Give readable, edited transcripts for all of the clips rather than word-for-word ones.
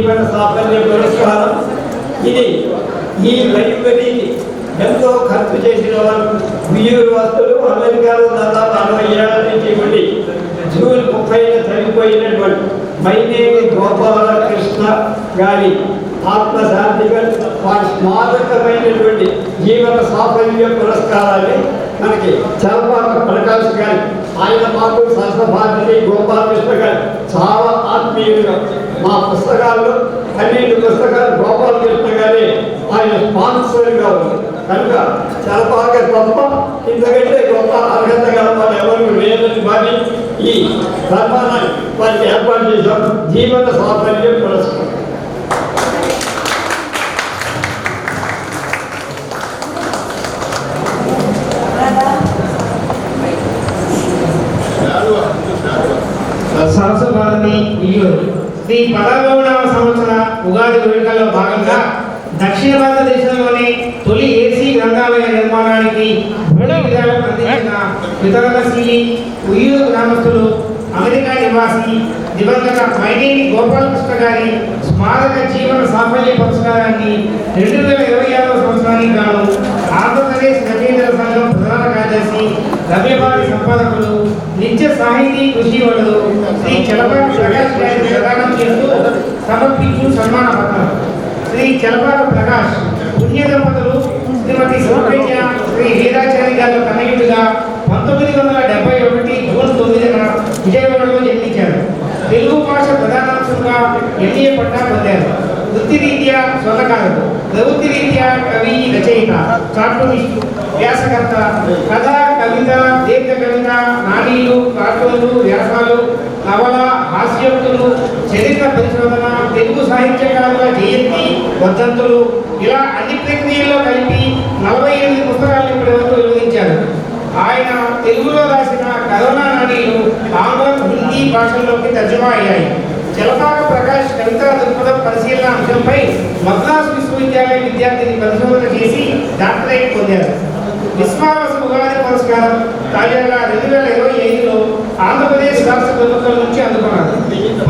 జీవన సాఫల్య పురస్కారం. ఇది ఈ లైబ్రరీకి ఎంతో ఖర్చు చేసిన వారు విజూరు వస్తువులు అమెరికాలో దాదాపు 60 ఏళ్ల నుంచి ఉండి జూన్ 30న చనిపోయినటువంటి మైనేని గోపాలకృష్ణ గారి ఆత్మశాంతిగా వారి స్మారకమైనటువంటి జీవన సాఫల్య పురస్కారాన్ని మనకి చలపాక ప్రకాష్ గారి, ఆయన మాకు సరసభారతి గోపాలకృష్ణ గారు చాలా ఆత్మీయులుగా మా పుస్తకాల్లో 12 పుస్తకాలు గోపాలకృష్ణ గారే ఆయన స్పాన్సర్గా ఉంది కనుక చలపాక తప్ప ఇంతకంటే గొప్ప అర్హత గల వాళ్ళు ఎవరు లేదని భావి ఈ సన్మానాన్ని వారికి ఏర్పాటు చేశాం. జీవన సాఫల్య పురస్కారం. సరస్వతి విజూరు శ్రీ 16వ సంవత్సర ఉగాది వేడుకల్లో భాగంగా దక్షిణ భారతదేశంలోని తొలి ఏసీ గ్రంథాలయ నిర్మాణానికి భూమి విధానం అందించిన వితరణశీలి ఉయ్యూరు గ్రామస్తులు అమెరికా నివాసి దివంగత మైనేని గోపాలకృష్ణ గారి స్మారక జీవన సాఫల్య పురస్కారాన్ని 2026వ సంవత్సరానికి గాను ఆంధ్రప్రదేశ్ రచయితల సంఘం ప్రధాన కార్యదర్శి రమ్యపాటి సంపాదకులు నిత్య సాహితీ కృషి వడులు శ్రీ చలపాక ప్రకాష్ గారి ప్రదానం చేస్తూ సమర్పించు సన్మాన పత్రం. శ్రీ చలపాక ప్రకాష్ పుణ్య దంపతులు శ్రీమతి సౌకర్య శ్రీ వీరాచారి గారి తనయుడిగా 1971 జూన్ 9న విజయవాడలో జన్మించారు. తెలుగు భాష ప్రధానాంశంగా ఎంఏ పట్టా పొందారు. వృత్తిరీత్యా స్వర్ణకారుడు, ప్రవృత్తిరీత్యా కవి, రచయిత, కార్టూనిస్టు, వ్యాసకర్త, కథ, కవిత, దీర్ఘ కవిత, నాణీలు, కార్టూన్లు, వ్యాసాలు, నవల, హాస్యోక్తులు, చరిత్ర పరిశోధన, తెలుగు సాహిత్యకారుల జయంతి, వర్ధంతులు ఇలా అన్ని ప్రక్రియల్లో కలిపి 48 పుస్తకాలను ఇప్పటివరకు వెలువరించారు. ఆయన తెలుగులో రాసిన కరోనా నాణీలు ఆంగ్లం, హిందీ భాషల్లోకి తర్జుమా అయ్యాయి. చలపాక ప్రకాష్ కవితా దృక్పథం పరిశీలన అంశంపై మద్రాసు విశ్వవిద్యాలయ విద్యార్థిని పరిశోధన చేసి డాక్టరేట్ పొందారు. విశ్వావస ఉగాది పురస్కారం తాజాగా 2025లో ఆంధ్రప్రదేశ్ రాష్ట్ర ప్రభుత్వం నుంచి అందుకున్నారు.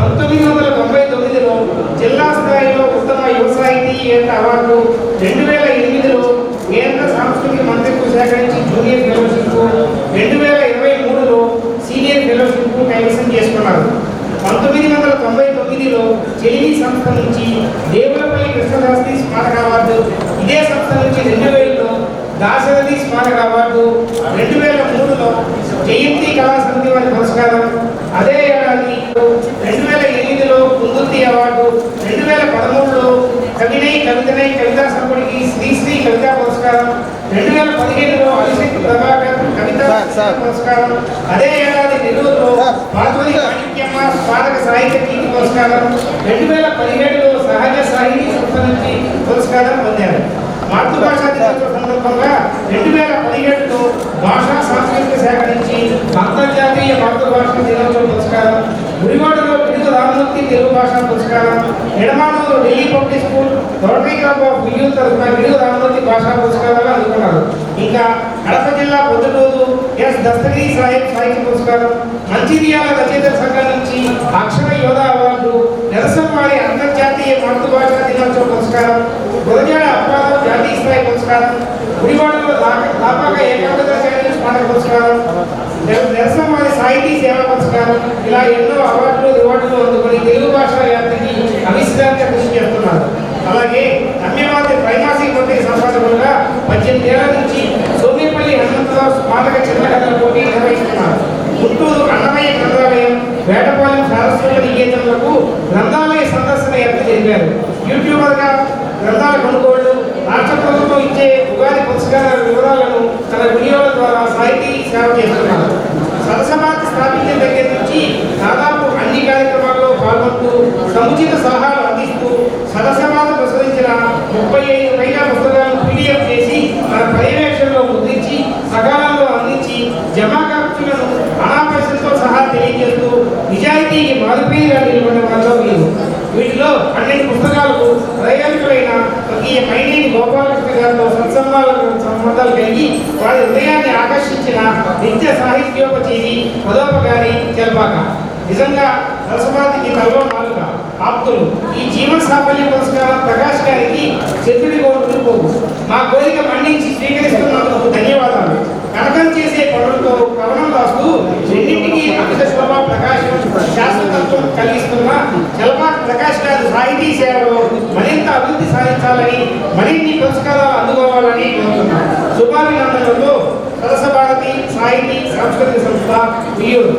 1999లో జిల్లా స్థాయిలో ఉత్తమ యువ సాహితీ అవార్డు, 2008లో కేంద్ర సాంస్కృతిక మంత్రిత్వ శాఖ నుంచి జూనియర్ ఫెలోషిప్, 2023లో సీనియర్ ఫెలోషిప్ కైవసం చేసుకున్నారు. 1999లో చెలిమి సంస్థ నుంచి దేవులపల్లి కృష్ణశాస్త్రి స్మారక అవార్డు, ఇదే సంస్థ నుంచి 2000లో దాశరథి స్మారక అవార్డు, 2003లో జయంతి కళా సమితి వారి పురస్కారం, అదే ఏడాది 2008లో కుందుర్తి అవార్డు, 2013లో కవితనై కవితా సంపుడికి శ్రీశ్రీ కవితా పురస్కారం, 2015లో అలిశెట్టి ప్రభాకర్ కవితా పురస్కారం, అదే ఏడాది నెల్లూరులో పార్వతి మాణిక్యమ్మ స్మారక సాహిత్య కీర్తి పురస్కారం, 2017లో సహజ సాహితీ సంస్థ నుంచి పురస్కారం పొందారు. మాతృభాషా దినోత్సవ సందర్భంగా 2017లో భాషా సాంస్కృతిక శాఖ నుంచి అంతర్జాతీయ మాతృభాషా దినోత్సవ పురస్కారం, గుడివాడలో పిడుగు రామమూర్తి తెలుగు భాషా పురస్కారం, Edamanuru Delhi public school rotary club of Vijuru తరఫున పిడుగు రామమూర్తి భాషా పురస్కారాలు అందుకున్నారు. ఇంకా కడప జిల్లా పొద్దుటూరు ఎస్ దస్తగిరి సాహిబ్ సాహిత్య పురస్కారం, మంచిర్యాల రచయితల సంఘం నుంచి అక్షర యోధ అవార్డు, నిరసనవారి అంతర్జాతీయ మాతృభాషా దినోత్సవ పురస్కారం, గురజాడ అప్పారావు జాతీయ స్థాయి పురస్కారం, గుడివాడలో దాపాక ఏకాగ్రత స్మారక పురస్కారం, నిరసనవారి సాహితీ సేవా పురస్కారం ఇలా ఎన్నో అవార్డులు రివార్డులు అందుకొని తెలుగు భాష వ్యాప్తికి అవిశ్రాంత కృషి చేస్తున్నారు. అలాగే రమ్యవాది త్రైమాసిక పత్రిక సంపాదకులుగా 18 ఏళ్ల నుంచి సోమేపల్లి హనుమంతరావు స్మారక చిత్రకథల పోటీ నిర్వహిస్తున్నారు. గుంటూరు అన్నమయ్య గ్రంథాలయం, వేటపాలెం సారస్వత నికేతనలకు గ్రంథాలయ సందర్శన యాత్ర జరిపారు. యూట్యూబర్గా గ్రంథాల కొనుగోళ్లు, రాష్ట్ర ప్రభుత్వం ఇచ్చే ఉగాది పురస్కారాల వివరాలను తన వీడియోల ద్వారా సాహితీ సేవ చేస్తున్నారు. సరసమాత స్థాపించిన దగ్గర నుంచి దాదాపు అన్ని కార్యక్రమాల్లో పాల్గొంటూ సముచిత సలహాలు అందిస్తూ సరసమాత ప్రచురించిన 35 పైగా పుస్తకాలను PDF చేసి తన పర్యవేక్షణలో ముద్రించి సకాలంలో అందించి జమా ఖర్చులను అనాపరిశతో సహా తెలియజేస్తూ నిజాయితీకి మారుపేరుగా నిలబడిన వారిలో వీటిలో 12 పుస్తకాలకు ప్రయోజకులైన స్వర్గీయ మైనేని గోపాలకృష్ణ గారితో సంబంధాలు కలిగి వారి హృదయాన్ని ఆకర్షించిన నిత్య సాహిత్యోపచేరి పదోపకారి చలపాక నిజంగా సరస్వతికి తల్లో నాలుక. ఆప్తులు. ఈ జీవన సాఫల్య పురస్కారం ప్రకాష్ గారికి చతుడి కోరుకు మా కోరిక మన్నించి స్వీకరిస్తున్నందుకు ధన్యవాదాలు. కనకం చేసే పనులతో కవనం రాస్తూ రెండింటికి అమిత శోభ ప్రకాశం శాశ్వతత్వం కలిగిస్తున్న చలపాటి ప్రకాష్ గారు సాహితీ సేవలో మరింత అభివృద్ధి సాధించాలని, మరిన్ని పురస్కారాలు అందుకోవాలని కోరుతున్నాను. శుభాభినందనలతో సరస భారతి సాహితీ సాంస్కృతిక సంస్థ వియూరు.